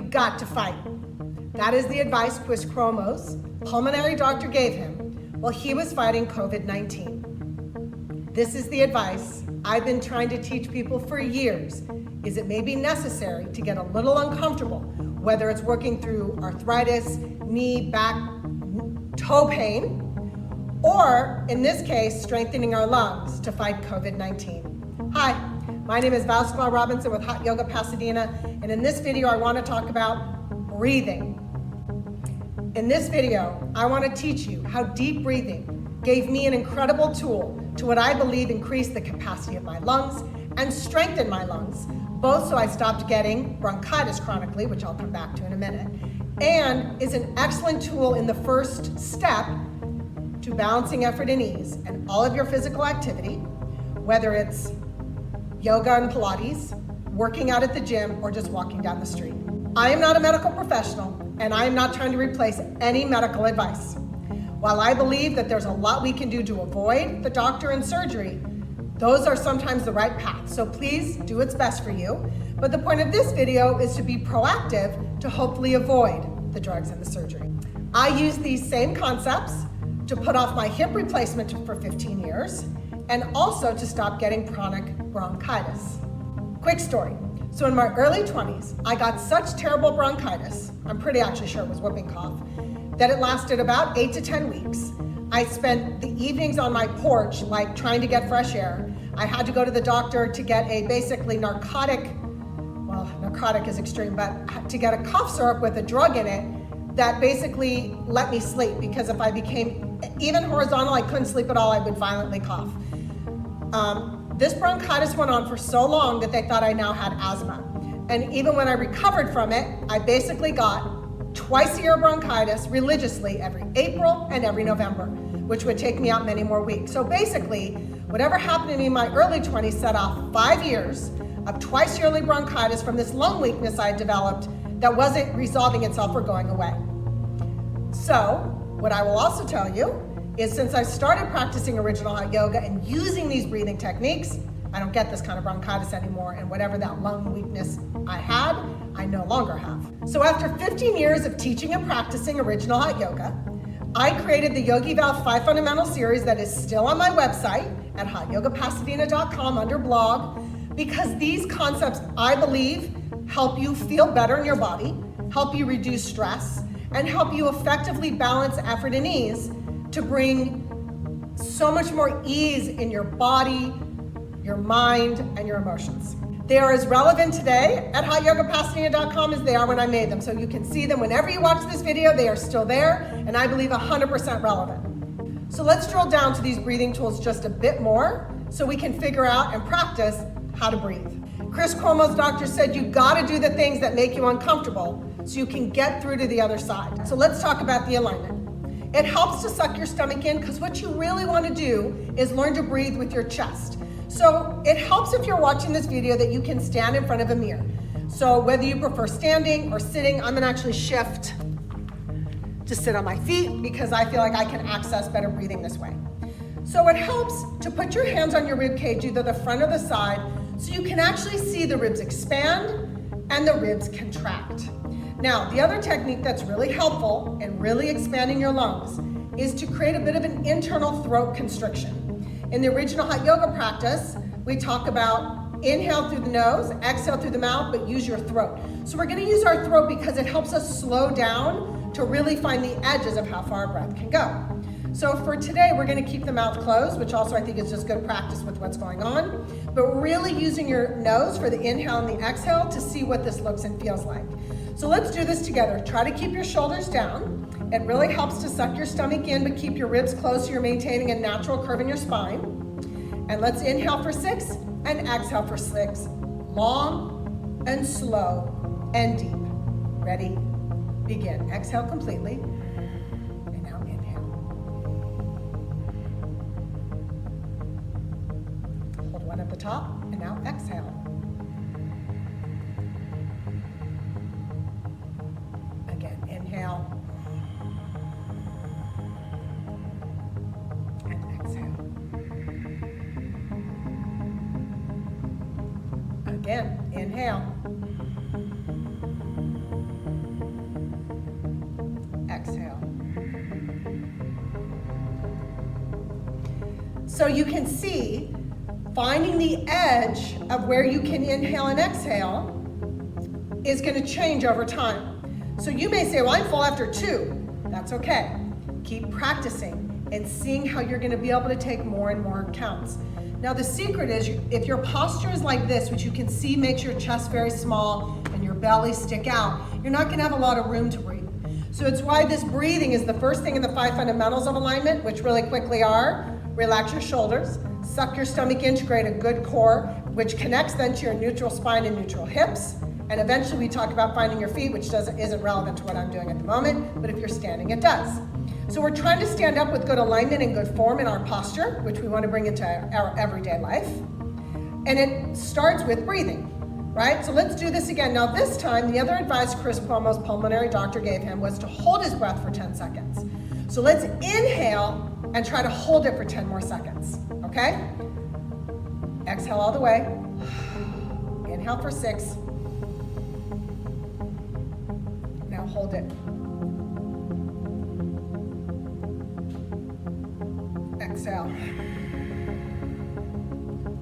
you've got to fight. That is the advice Chris Cuomo's pulmonary doctor gave him while he was fighting COVID-19. This is the advice I've been trying to teach people for years, is it may be necessary to get a little uncomfortable, whether it's working through arthritis, knee, back, toe pain, or in this case, strengthening our lungs to fight COVID-19. Hi, my name is Valsquale Robinson with Hot Yoga Pasadena, and in this video, I want to talk about breathing. In this video, I want to teach you how deep breathing gave me an incredible tool to what I believe increased the capacity of my lungs and strengthened my lungs, both so I stopped getting bronchitis chronically, which I'll come back to in a minute, and is an excellent tool in the first step to balancing effort and ease and all of your physical activity, whether it's yoga and Pilates, working out at the gym, or just walking down the street. I am not a medical professional, and I am not trying to replace any medical advice. While I believe that there's a lot we can do to avoid the doctor and surgery, those are sometimes the right path. So please do what's best for you. But the point of this video is to be proactive to hopefully avoid the drugs and the surgery. I use these same concepts to put off my hip replacement for 15 years and also to stop getting chronic bronchitis. Quick story. So in my early 20s, I got such terrible bronchitis, I'm pretty actually sure it was whooping cough, that it lasted about 8 to 10 weeks. I spent the evenings on my porch, like trying to get fresh air. I had to go to the doctor to get a basically narcotic is extreme, but to get a cough syrup with a drug in it that basically let me sleep, because if I became even horizontal, I couldn't sleep at all, I would violently cough. This bronchitis went on for so long that they thought I now had asthma. And even when I recovered from it, I basically got twice a year bronchitis religiously every April and every November, which would take me out many more weeks. So basically, whatever happened to me in my early 20s set off 5 years of twice yearly bronchitis from this lung weakness I had developed that wasn't resolving itself or going away. So what I will also tell you is, since I started practicing original hot yoga and using these breathing techniques, I don't get this kind of bronchitis anymore, and whatever that lung weakness I had, I no longer have. So after 15 years of teaching and practicing original hot yoga, I created the Yogi Val 5 Fundamental series that is still on my website at hotyogapasadena.com under blog, because these concepts, I believe, help you feel better in your body, help you reduce stress, and help you effectively balance effort and ease to bring so much more ease in your body, your mind, and your emotions. They are as relevant today at hotyogapasadena.com as they are when I made them. So you can see them whenever you watch this video, they are still there, and I believe 100% relevant. So let's drill down to these breathing tools just a bit more so we can figure out and practice how to breathe. Chris Cuomo's doctor said you gotta do the things that make you uncomfortable so you can get through to the other side. So let's talk about the alignment. It helps to suck your stomach in, because what you really want to do is learn to breathe with your chest. So it helps if you're watching this video that you can stand in front of a mirror. So whether you prefer standing or sitting, I'm gonna actually shift to sit on my feet because I feel like I can access better breathing this way. So it helps to put your hands on your rib cage, either the front or the side, so you can actually see the ribs expand and the ribs contract. Now, the other technique that's really helpful in really expanding your lungs is to create a bit of an internal throat constriction. In the original hot yoga practice, we talk about inhale through the nose, exhale through the mouth, but use your throat. So we're gonna use our throat because it helps us slow down to really find the edges of how far our breath can go. So for today, we're gonna keep the mouth closed, which also I think is just good practice with what's going on, but really using your nose for the inhale and the exhale to see what this looks and feels like. So let's do this together. Try to keep your shoulders down. It really helps to suck your stomach in, but keep your ribs close so you're maintaining a natural curve in your spine. And let's inhale for 6 and exhale for 6. Long and slow and deep. Ready? Begin. Exhale completely. And now inhale. Hold one at the top, and now exhale. Again, inhale. And exhale. Again, inhale. So you can see, finding the edge of where you can inhale and exhale is going to change over time. So you may say, well, I'm full after 2. That's okay. Keep practicing and seeing how you're going to be able to take more and more counts. Now the secret is, if your posture is like this, which you can see makes your chest very small and your belly stick out, you're not going to have a lot of room to breathe. So it's why this breathing is the first thing in the 5 fundamentals of alignment, which really quickly are: relax your shoulders, suck your stomach in to create a good core, which connects then to your neutral spine and neutral hips. And eventually we talk about finding your feet, which isn't relevant to what I'm doing at the moment, but if you're standing, it does. So we're trying to stand up with good alignment and good form in our posture, which we want to bring into our everyday life. And it starts with breathing, right? So let's do this again. Now this time, the other advice Chris Cuomo's pulmonary doctor gave him was to hold his breath for 10 seconds. So let's inhale and try to hold it for 10 more seconds, okay? Exhale all the way. Inhale for 6. Now hold it. Exhale.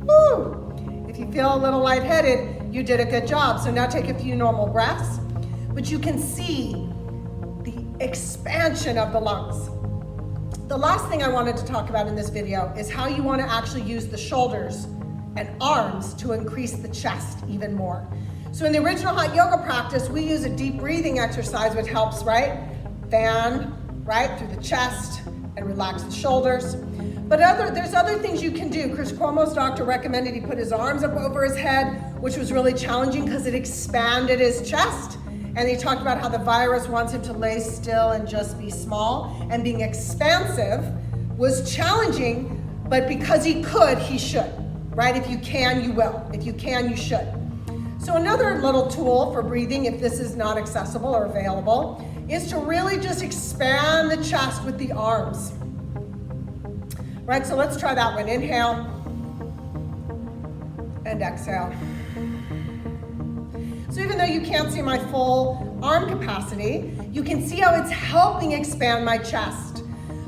Woo! If you feel a little lightheaded, you did a good job. So now take a few normal breaths, but you can see the expansion of the lungs. The last thing I wanted to talk about in this video is how you want to actually use the shoulders and arms to increase the chest even more. So in the original hot yoga practice, we use a deep breathing exercise, which helps, right? Fan, right, through the chest and relax the shoulders. But there's other things you can do. Chris Cuomo's doctor recommended he put his arms up over his head, which was really challenging because it expanded his chest. And he talked about how the virus wants him to lay still and just be small. And being expansive was challenging, but because he could, he should, right? If you can, you will. If you can, you should. So another little tool for breathing, if this is not accessible or available, is to really just expand the chest with the arms. Right, so let's try that one. Inhale and exhale. So even though you can't see my full arm capacity, you can see how it's helping expand my chest.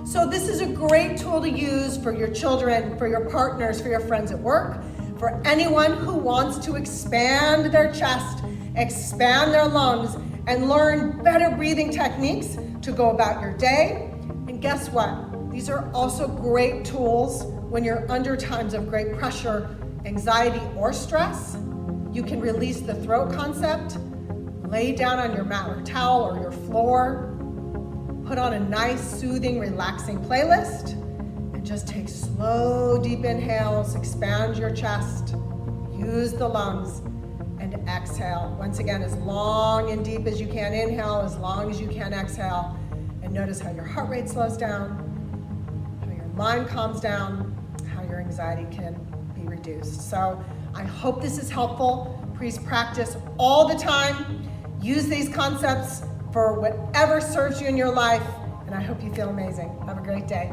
So this is a great tool to use for your children, for your partners, for your friends at work, for anyone who wants to expand their chest, expand their lungs, and learn better breathing techniques to go about your day. And guess what? These are also great tools when you're under times of great pressure, anxiety, or stress. You can release the throat concept, lay down on your mat or towel or your floor, put on a nice, soothing, relaxing playlist, and just take slow, deep inhales, expand your chest, use the lungs, and exhale. Once again, as long and deep as you can inhale, as long as you can exhale, and notice how your heart rate slows down, how your mind calms down, how your anxiety can be reduced. So I hope this is helpful. Please practice all the time. Use these concepts for whatever serves you in your life, and I hope you feel amazing. Have a great day.